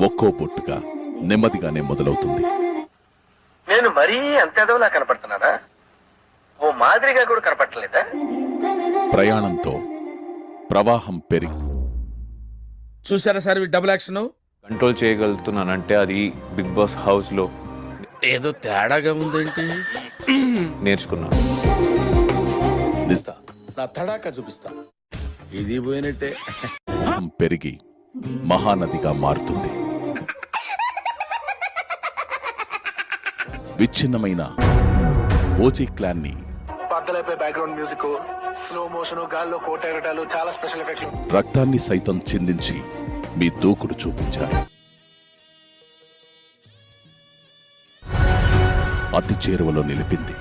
ఒక్కో పొట్టుగా నెమ్మదిగానే మొదలవుతుంది. నేను మరీ అంత ఎదవలా కనపడుతున్నానా? ఓ మాదిరిగా కూడా కనపడలేదా? ప్రయాణంతో ప్రవాహం పెరిగి చూసారా సార్ ఈ డబుల్ యాక్షన్? కంట్రోల్ చేయగలుగుతున్నానంటే అది బిగ్ బాస్ హౌస్ లో ఏదో తేడాగా ఉందేంటి? నేర్చుకున్నాను. నా తడాకా చూపిస్తా. ఇది పోయినట్టే. పెరిగి మహానదిగా మారుతుంది. విచ్ఛిన్నమైన ఓజీ క్లాన్ ని పద్దలైపోయి బ్యాక్గ్రౌండ్ మ్యూజిక్, స్లో మోషన్, గాల్లో కోట ఎగటాలు, చాలా స్పెషల్ ఎఫెక్ట్లు. రక్తాన్ని సైతం చిందించి మీ దూకుడు చూపించారు. అతి చేరువలో నిలిపింది.